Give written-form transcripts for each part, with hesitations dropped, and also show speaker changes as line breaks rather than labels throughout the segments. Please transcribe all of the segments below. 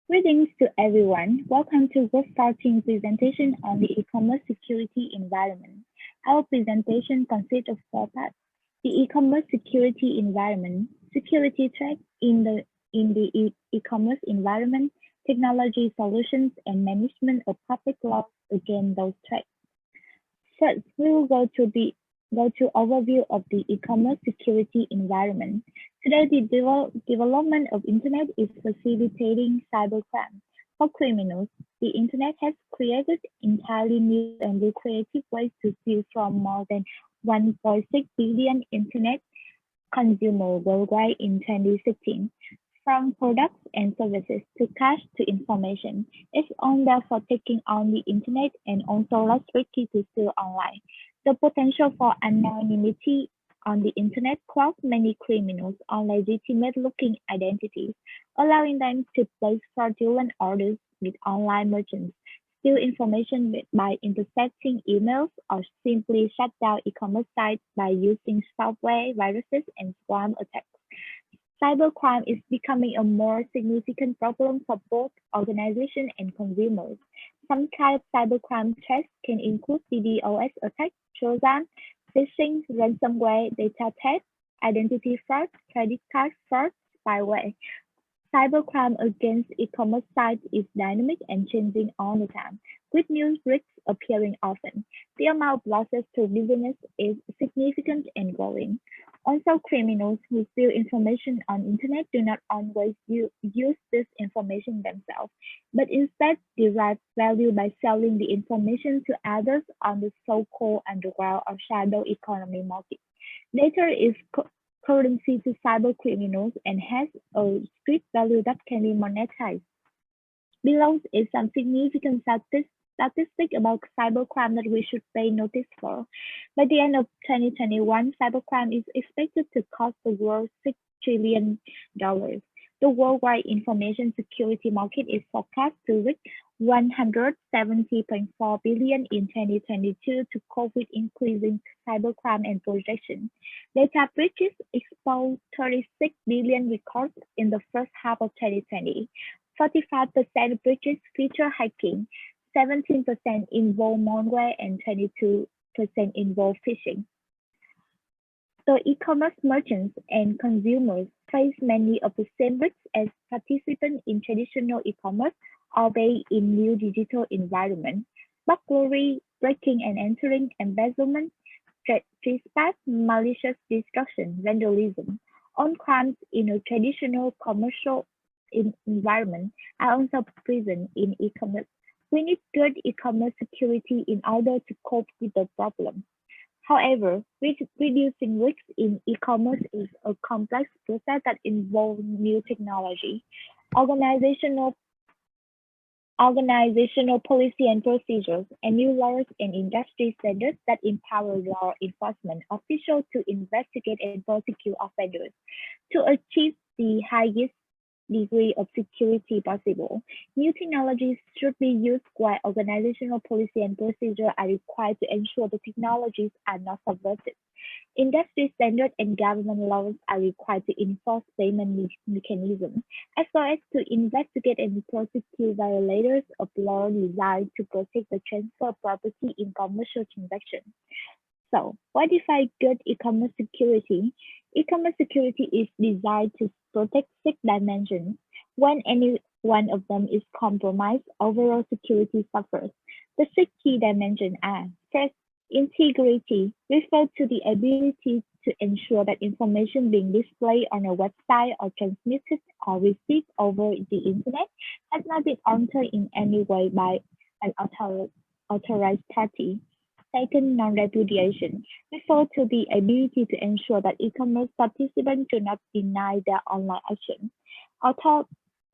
Greetings to everyone. Welcome to Work Starting presentation on the e-commerce security environment. Our presentation consists of four parts. The e-commerce security environment, security threats in the e-commerce environment, technology solutions, and management of public laws against those threats. First, we will go to overview of the e-commerce security environment. Today, the development of internet is facilitating cybercrime. For criminals, the internet has created entirely new and lucrative ways to steal from more than 1.6 billion internet consumers worldwide in 2016. From products and services to cash to information, it's on there for taking on the internet and also less risky to steal online. The potential for anonymity on the internet clouds many criminals on legitimate-looking identities, allowing them to place fraudulent orders with online merchants, steal information by intercepting emails, or simply shut down e-commerce sites by using software, viruses, and spam attacks. Cybercrime is becoming a more significant problem for both organizations and consumers. Some kind of cybercrime threats can include DDoS attacks, Trojan, phishing, ransomware, data theft, identity fraud, credit card fraud, spyware. Cybercrime against e-commerce sites is dynamic and changing all the time, with new risks appearing often. The amount of losses to business is significant and growing. Also, criminals who steal information on internet do not always use this information themselves, but instead derive value by selling the information to others on the so-called underground or shadow economy market. Data is currency to cyber criminals and has a street value that can be monetized. Below is some significant statistic about cybercrime that we should pay notice for. By the end of 2021, cybercrime is expected to cost the world $6 trillion. The worldwide information security market is forecast to reach 170.4 billion in 2022 to cope with increasing cybercrime and projection. Data breaches exposed 36 billion records in the first half of 2020. 45% breaches feature hacking, 17% involve malware, and 22% involve phishing. The e-commerce merchants and consumers face many of the same risks as participants in traditional e-commerce, albeit in new digital environment. Burglary, breaking and entering, embezzlement, trespass, malicious destruction, vandalism. All crimes in a traditional commercial environment are also present in e-commerce. We need good e-commerce security in order to cope with the problem. However, reducing risks in e-commerce is a complex process that involves new technology, organizational policy and procedures, and new laws and industry standards that empower law enforcement officials to investigate and prosecute offenders. To achieve the highest degree of security possible, new technologies should be used while organizational policy and procedure are required to ensure the technologies are not subverted. Industry standards and government laws are required to enforce payment mechanisms, as well as to investigate and prosecute violators of law designed to protect the transfer of property in commercial transactions. So, what defines good e-commerce security? E-commerce security is designed to protect six dimensions. When any one of them is compromised, overall security suffers. The six key dimensions are: first, integrity refers to the ability to ensure that information being displayed on a website or transmitted or received over the internet has not been altered in any way by an authorized party. Second, non-repudiation refers to the ability to ensure that e-commerce participants do not deny their online action.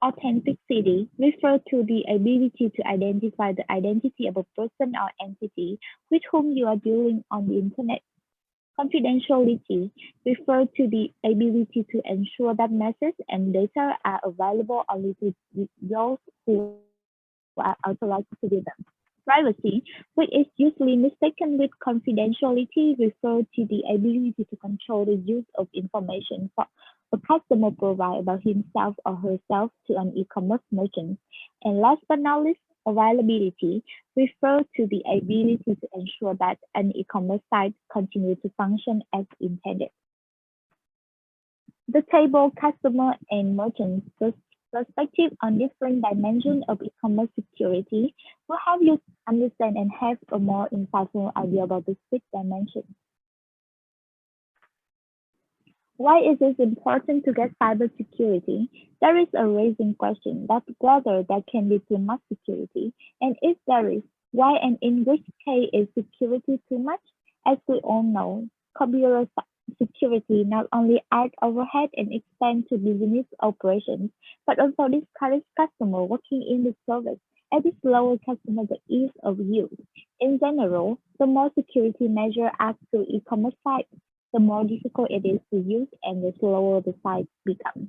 Authenticity refers to the ability to identify the identity of a person or entity with whom you are dealing on the internet. Confidentiality refers to the ability to ensure that messages and data are available only to those who are authorized to view them. Privacy, which is usually mistaken with confidentiality, refers to the ability to control the use of information a customer provides about himself or herself to an e-commerce merchant. And last but not least, availability refers to the ability to ensure that an e-commerce site continues to function as intended. The table customer and merchant perspective on different dimensions of e-commerce security will help you understand and have a more insightful idea about the six dimensions. Why is it important to get cybersecurity? There is a raising question that whether there can be too much security, and if there is, why and in which case is security too much? As we all know, computer security not only adds overhead and expense to business operations, but also discourages customers working in the service as it lowers customer the ease of use. In general, the more security measures add to e-commerce sites, the more difficult it is to use and the slower the site becomes.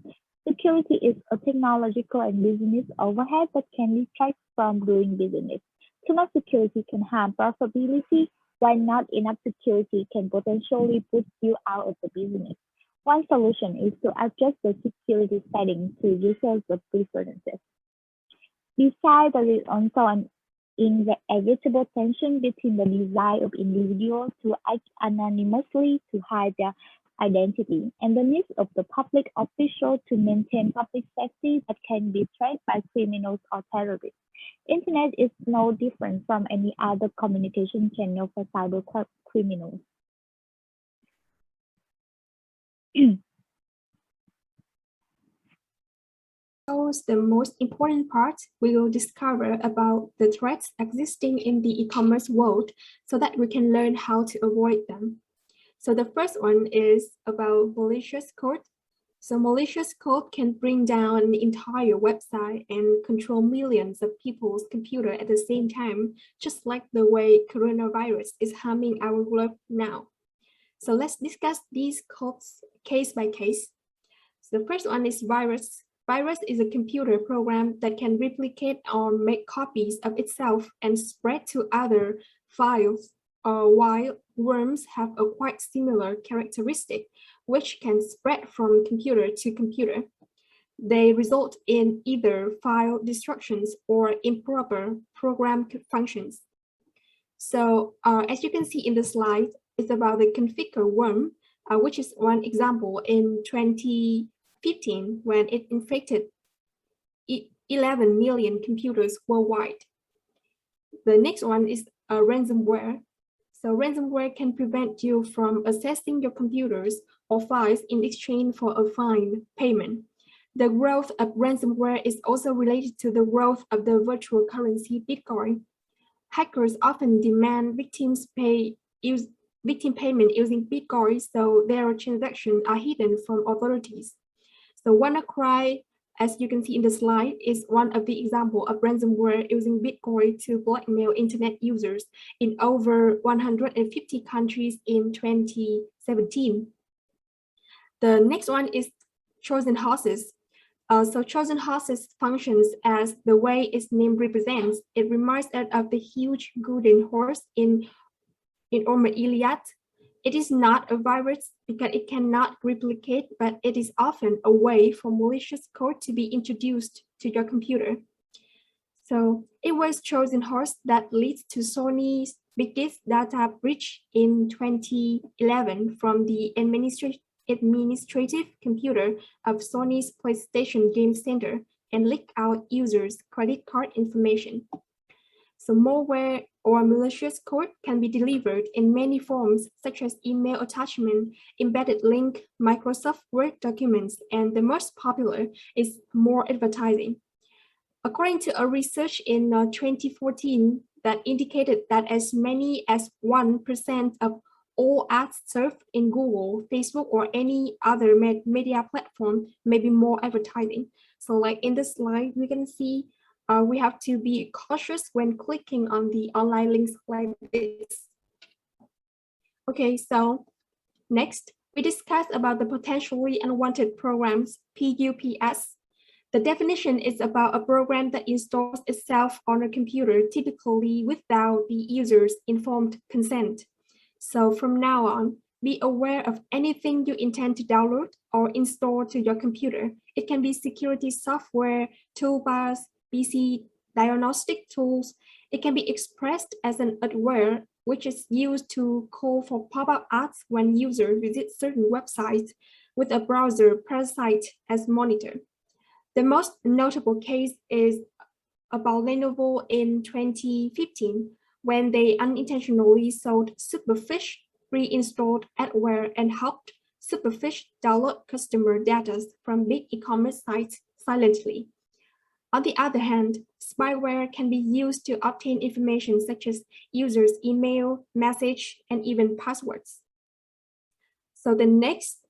Security is a technological and business overhead that can detract from doing business. Too much security can harm profitability, while not enough security can potentially put you out of the business. One solution is to adjust the security settings to users' preferences. Besides, there is also an inevitable tension between the desire of individuals to act anonymously to hide their identity and the needs of the public official to maintain public safety that can be threatened by criminals or terrorists. Internet is no different from any other communication channel for cyber criminals.
The most important part, we will discover about the threats existing in the e-commerce world so that we can learn how to avoid them. So the first one is about malicious code. So malicious code can bring down an entire website and control millions of people's computer at the same time, just like the way coronavirus is harming our globe now. So let's discuss these codes case by case. So the first one is virus. Virus is a computer program that can replicate or make copies of itself and spread to other files, while worms have a quite similar characteristic, which can spread from computer to computer. They result in either file destructions or improper program functions. So as you can see in the slide, it's about the configure worm, which is one example in 2015 when it infected 11 million computers worldwide. The next one is ransomware. So ransomware can prevent you from accessing your computers or files in exchange for a fine payment. The growth of ransomware is also related to the growth of the virtual currency Bitcoin. Hackers often demand victim payment using Bitcoin, so their transactions are hidden from authorities. So WannaCry, as you can see in the slide, is one of the examples of ransomware using Bitcoin to blackmail internet users in over 150 countries in 2017. The next one is Trojan horses. So Trojan horses functions as the way its name represents. It reminds us of the huge golden horse in Homer Iliad. It is not a virus because it cannot replicate, but it is often a way for malicious code to be introduced to your computer. So it was Trojan horse that leads to Sony's biggest data breach in 2011 from the administrative computer of Sony's PlayStation Game Center and leak out users' credit card information. So malware or malicious code can be delivered in many forms, such as email attachment, embedded link, Microsoft Word documents, and the most popular is more advertising. According to a research in 2014 that indicated that as many as 1% of all ads served in Google, Facebook, or any other media platform may be more advertising. So like in the slide, we can see we have to be cautious when clicking on the online links like this. Okay, so next, we discuss about the potentially unwanted programs, PUPS. The definition is about a program that installs itself on a computer, typically without the user's informed consent. So from now on, Be aware of anything you intend to download or install to your computer. It can be security software, toolbars, PC diagnostic tools. It can be expressed as an adware, which is used to call for pop-up ads when users visit certain websites with a browser parasite as monitor. The most notable case is about Lenovo in 2015, when they unintentionally sold Superfish pre-installed adware and helped Superfish download customer data from big e-commerce sites silently. On the other hand, spyware can be used to obtain information such as users' email, message, and even passwords. So the next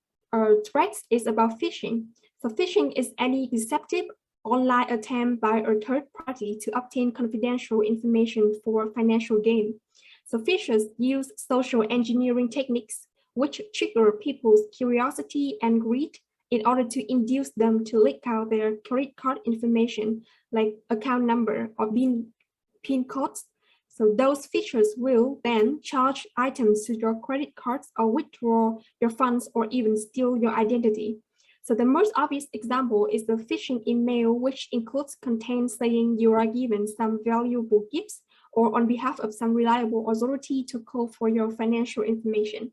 threat is about phishing. So phishing is any deceptive online attempt by a third party to obtain confidential information for financial gain. So phishers use social engineering techniques which trigger people's curiosity and greed in order to induce them to leak out their credit card information like account number or PIN codes. So those phishers will then charge items to your credit cards or withdraw your funds or even steal your identity. So the most obvious example is the phishing email, which includes content saying you are given some valuable gifts or on behalf of some reliable authority to call for your financial information.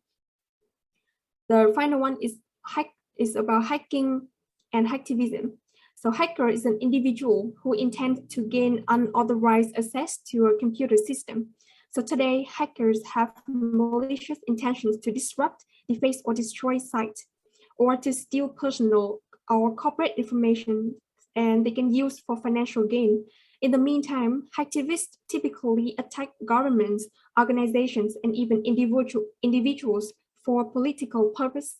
The final one is about hacking and hacktivism. So hacker is an individual who intends to gain unauthorized access to a computer system. So today, hackers have malicious intentions to disrupt, deface, or destroy sites, or to steal personal or corporate information, and they can use for financial gain. In the meantime, hacktivists typically attack governments, organizations, and even individuals for political purpose,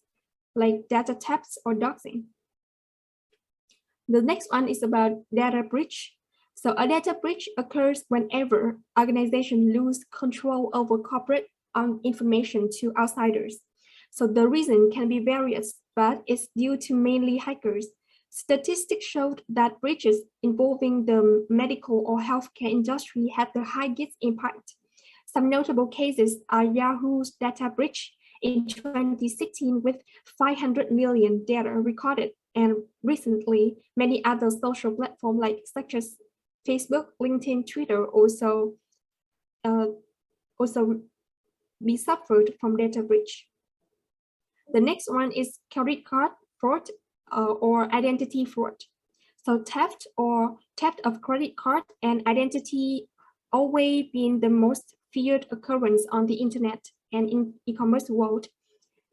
like data thefts or doxing. The next one is about data breach. So a data breach occurs whenever organizations lose control over corporate information to outsiders. So the reason can be various, but it's due to mainly hackers. Statistics showed that breaches involving the medical or healthcare industry had the highest impact. Some notable cases are Yahoo's data breach in 2016 with 500 million data recorded, and recently many other social platforms such as Facebook, LinkedIn, Twitter also be suffered from data breach. The next one is credit card fraud or identity fraud. So theft of credit card and identity always been the most feared occurrence on the internet and in e-commerce world.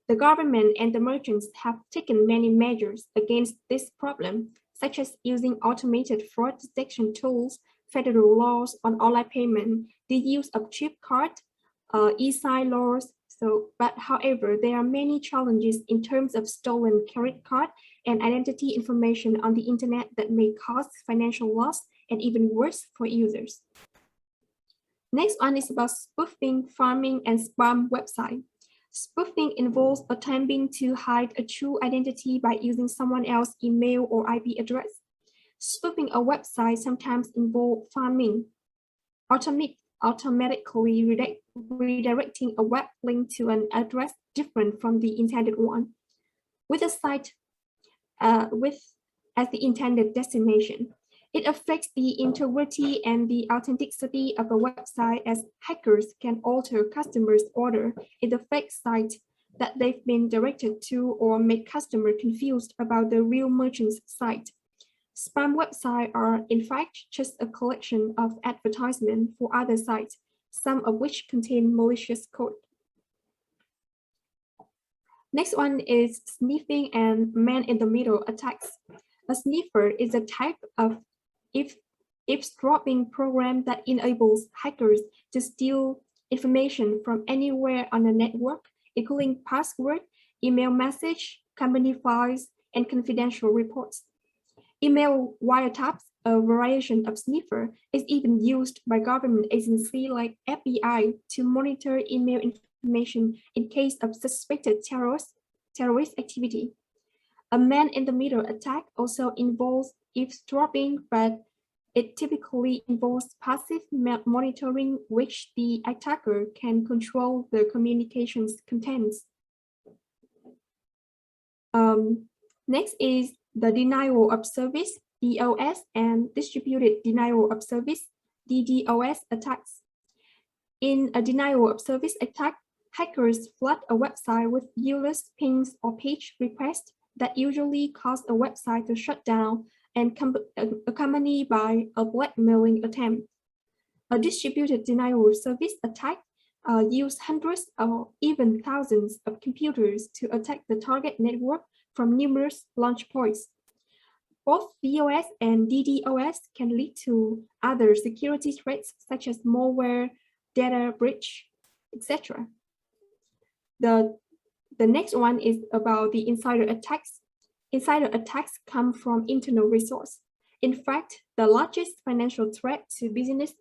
The government and the merchants have taken many measures against this problem, such as using automated fraud detection tools, federal laws on online payment, the use of chip card, e-sign laws. But however, there are many challenges in terms of stolen credit card and identity information on the internet that may cause financial loss and even worse for users. Next one is about spoofing, farming, and spam website. Spoofing involves attempting to hide a true identity by using someone else's email or IP address. Spoofing a website sometimes involves farming, automatically redirecting a web link to an address different from the intended one, with a site as the intended destination. It affects the integrity and the authenticity of a website, as hackers can alter customers' order in the fake site that they've been directed to or make customers confused about the real merchant's site. Spam websites are in fact just a collection of advertisements for other sites, some of which contain malicious code. Next one is sniffing and man-in-the-middle attacks. A sniffer is a type of eavesdropping program that enables hackers to steal information from anywhere on the network, including password, email message, company files, and confidential reports. Email wiretaps, a variation of sniffer, is even used by government agencies like FBI to monitor email information in case of suspected terrorist activity. A man-in-the-middle attack also involves eavesdropping, but it typically involves passive monitoring, which the attacker can control the communications contents. Next is the denial of service, DOS, and distributed denial of service, DDoS attacks. In a denial of service attack, hackers flood a website with useless pings or page requests that usually cause a website to shut down and accompanied by a blackmailing attempt. A distributed denial of service attack use hundreds or even thousands of computers to attack the target network from numerous launch points. Both DOS and DDoS can lead to other security threats such as malware, data breach, etc. The next one is about the insider attacks. Insider attacks come from internal resource. In fact, the largest financial threat to business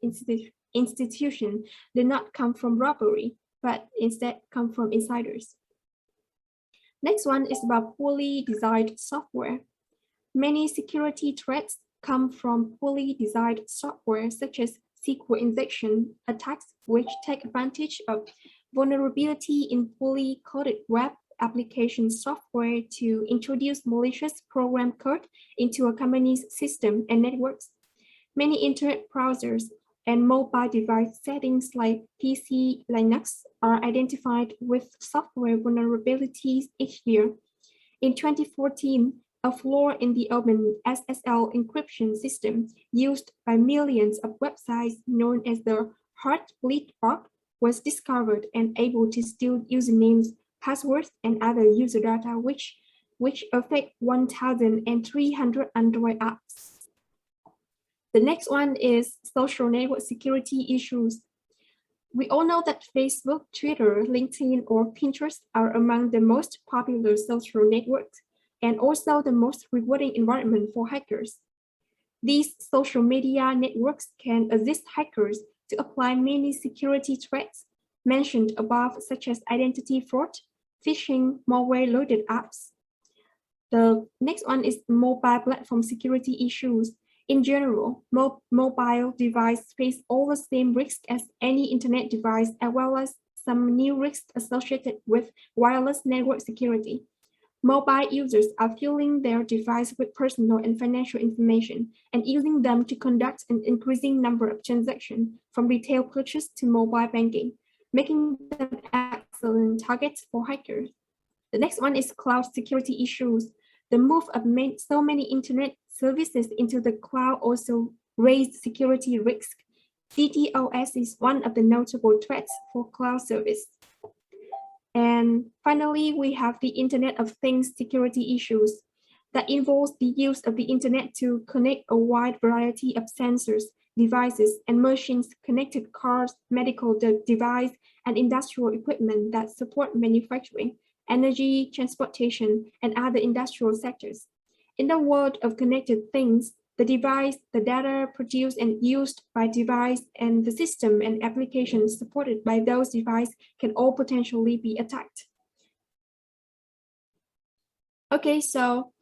institutions did not come from robbery, but instead come from insiders. Next one is about poorly designed software. Many security threats come from poorly designed software, such as SQL injection attacks, which take advantage of vulnerability in poorly coded web application software to introduce malicious program code into a company's system and networks. Many internet browsers and mobile device settings like PC Linux are identified with software vulnerabilities each year. In 2014, a flaw in the open SSL encryption system used by millions of websites known as the Heartbleed bug was discovered and able to steal usernames, passwords, and other user data, which affect 1,300 Android apps. The next one is social network security issues. We all know that Facebook, Twitter, LinkedIn, or Pinterest are among the most popular social networks and also the most rewarding environment for hackers. These social media networks can assist hackers to apply many security threats mentioned above, such as identity fraud, phishing, malware-loaded apps. The next one is mobile platform security issues. In general, mobile devices face all the same risks as any internet device, as well as some new risks associated with wireless network security. Mobile users are filling their device with personal and financial information and using them to conduct an increasing number of transactions, from retail purchase to mobile banking, making them excellent targets for hackers. The next one is cloud security issues. The move of so many internet services into the cloud also raised security risk. DDoS is one of the notable threats for cloud service. And finally, we have the Internet of Things security issues that involves the use of the internet to connect a wide variety of sensors, devices, and machines, connected cars, medical devices, and industrial equipment that support manufacturing, energy, transportation, and other industrial sectors. In the world of connected things, the device, the data produced and used by device, and the system and applications supported by those devices can all potentially be attacked. Okay, so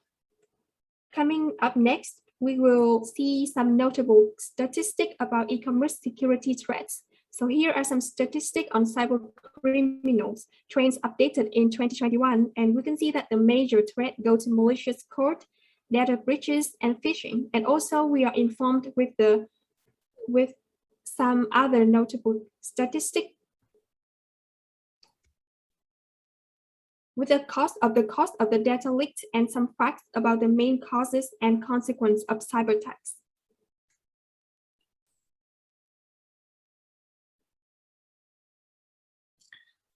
coming up next, we will see some notable statistics about e-commerce security threats. So here are some statistics on cyber criminals trends updated in 2021, and we can see that the major threat go to malicious code, data breaches, and phishing. And also we are informed with some other notable statistics. With the cost of the data leaked and some facts about the main causes and consequences of cyber attacks.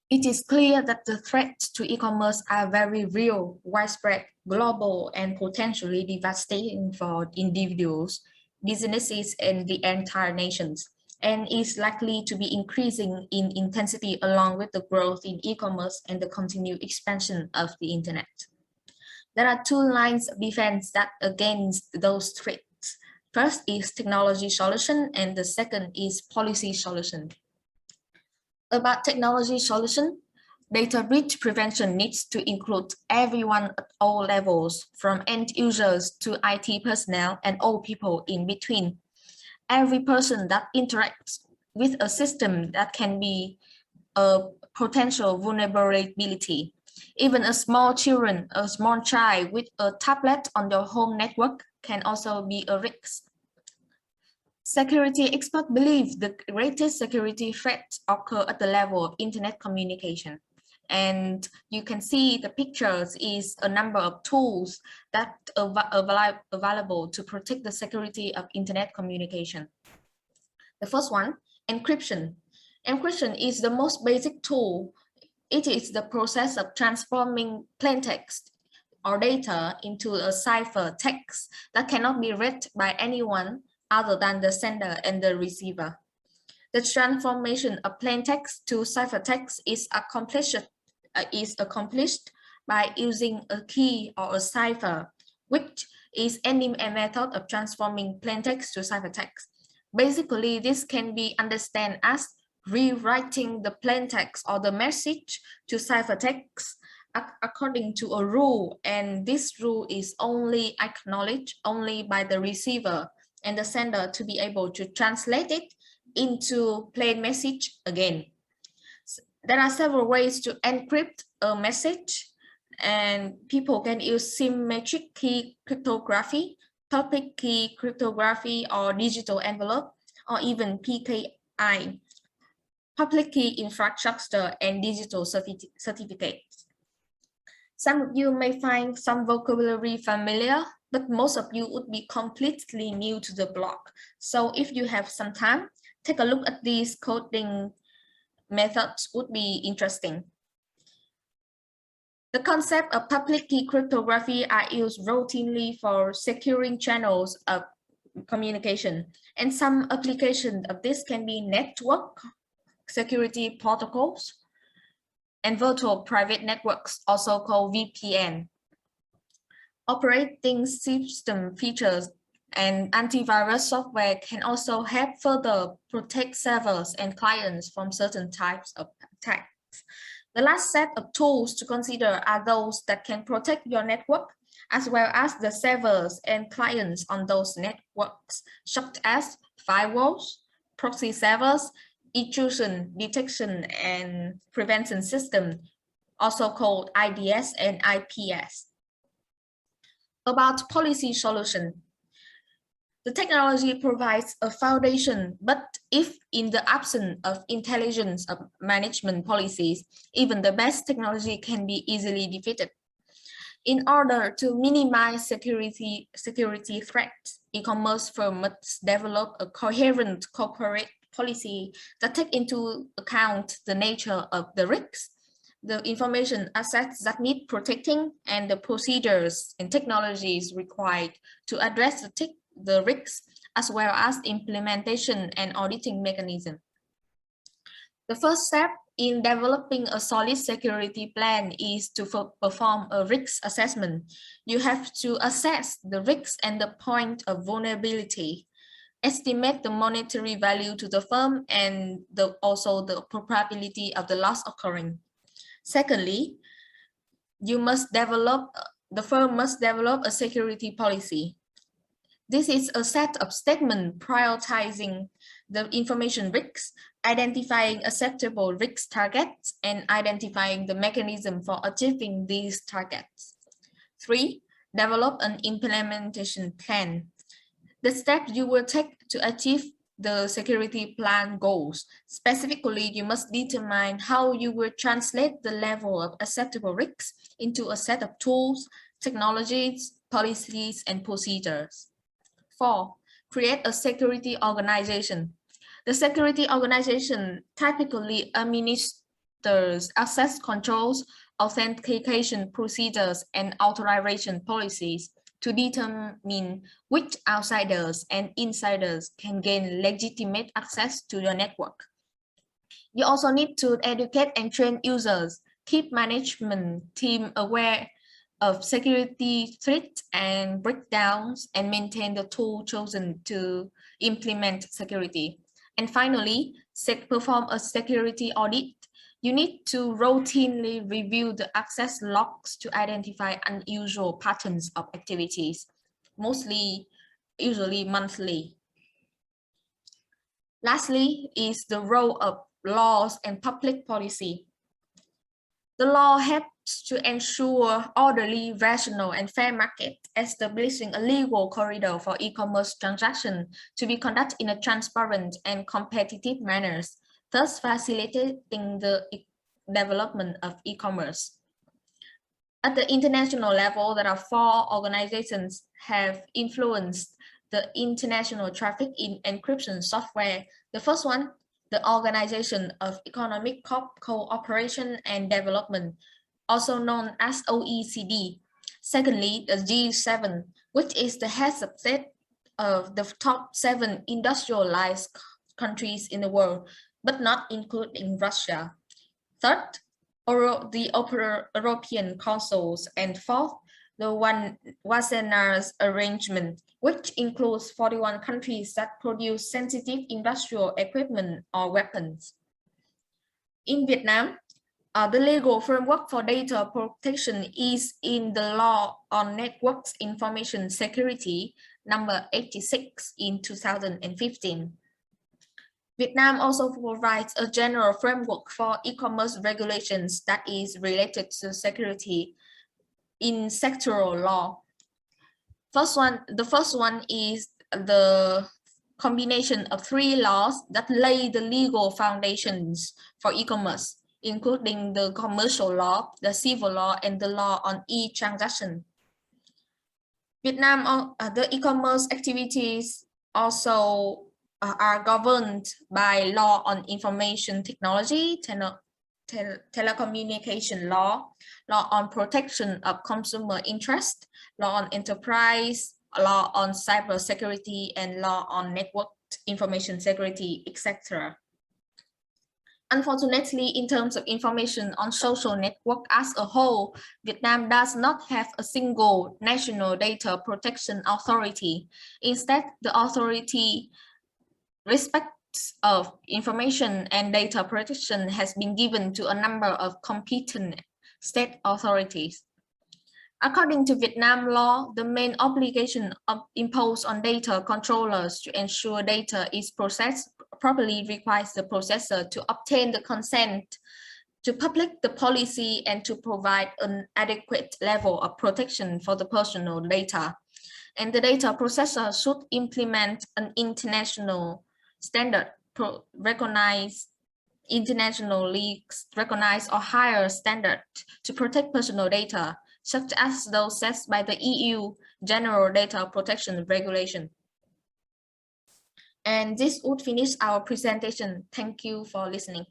It is clear that the threats to e-commerce are very real, widespread, global, and potentially devastating for individuals, businesses, and the entire nations, and is likely to be increasing in intensity along with the growth in e-commerce and the continued expansion of the internet. There are two lines of defense that against those threats. First is technology solution, and the second is policy solution. About technology solution, data breach prevention needs to include everyone at all levels, from end users to IT personnel and all people in between. Every person that interacts with a system that can be a potential vulnerability. Even a small child with a tablet on their home network can also be a risk. Security experts believe the greatest security threats occur at the level of internet communication. And you can see the pictures is a number of tools that are available to protect the security of internet communication. The first one, encryption. Encryption is the most basic tool. It is the process of transforming plain text or data into a cipher text that cannot be read by anyone other than the sender and the receiver. The transformation of plain text to ciphertext is accomplished by using a key or a cipher, which is any method of transforming plain text to ciphertext. Basically, this can be understood as rewriting the plain text or the message to ciphertext according to a rule, and this rule is only acknowledged only by the receiver and the sender to be able to translate it into plain message again. There are several ways to encrypt a message, and people can use symmetric key cryptography, public key cryptography, or digital envelope, or even PKI, public key infrastructure, and digital certificates. Some of you may find some vocabulary familiar, but most of you would be completely new to the block. So if you have some time, take a look at these coding methods would be interesting. The concept of public key cryptography are used routinely for securing channels of communication, and some applications of this can be network security protocols and virtual private networks, also called VPN. Operating system features and antivirus software can also help further protect servers and clients from certain types of attacks. The last set of tools to consider are those that can protect your network, as well as the servers and clients on those networks, such as firewalls, proxy servers, intrusion detection and prevention system, also called IDS and IPS. About policy solution. The technology provides a foundation, but if in the absence of intelligence of management policies, even the best technology can be easily defeated. In order to minimize security threats, e-commerce firms must develop a coherent corporate policy that take into account the nature of the risks, the information assets that need protecting, and the procedures and technologies required to address the risks, as well as implementation and auditing mechanism. The first step in developing a solid security plan is to perform a risk assessment. You have to assess the risks and the point of vulnerability, estimate the monetary value to the firm, and also the probability of the loss occurring. Secondly, the firm must develop a security policy. This is a set of statements prioritizing the information risks, identifying acceptable risk targets, and identifying the mechanism for achieving these targets. 3, develop an implementation plan. The steps you will take to achieve the security plan goals. Specifically, you must determine how you will translate the level of acceptable risks into a set of tools, technologies, policies, and procedures. 4, create a security organization. The security organization typically administers access controls, authentication procedures, and authorization policies to determine which outsiders and insiders can gain legitimate access to your network. You also need to educate and train users, keep management team aware of security threats and breakdowns, and maintain the tool chosen to implement security. And finally, perform a security audit. You need to routinely review the access logs to identify unusual patterns of activities, usually monthly. Lastly is the role of laws and public policy. The law helps to ensure orderly, rational, and fair market, establishing a legal corridor for e-commerce transactions to be conducted in a transparent and competitive manner, thus facilitating the development of e-commerce. At the international level, there are 4 organizations have influenced the international traffic in encryption software. The first one, the Organization of Economic Cooperation and Development, also known as OECD. Secondly, the G7, which is the head subset of the top 7 industrialized countries in the world, but not including Russia. Third, the European Councils, and fourth, the Wassenaar's arrangement, which includes 41 countries that produce sensitive industrial equipment or weapons. In Vietnam, the legal framework for data protection is in the Law on Networks Information Security, number 86 in 2015. Vietnam also provides a general framework for e-commerce regulations that is related to security in sectoral law. The first one is the combination of 3 laws that lay the legal foundations for e-commerce, including the commercial law, the civil law, and the law on e-transaction. Vietnam, the e-commerce activities also are governed by law on information technology, telecommunication law, law on protection of consumer interest, law on enterprise, law on cybersecurity, and law on network information security, etc. Unfortunately, in terms of information on social network as a whole, Vietnam does not have a single national data protection authority. Instead, the authority respects of information and data protection has been given to a number of competent state authorities. According to Vietnam law, the main obligation imposed on data controllers to ensure data is processed properly requires the processor to obtain the consent to publish the policy and to provide an adequate level of protection for the personal data. And the data processor should implement an international standard, internationally recognized or higher standard to protect personal data, such as those set by the EU General Data Protection Regulation. And this would finish our presentation. Thank you for listening.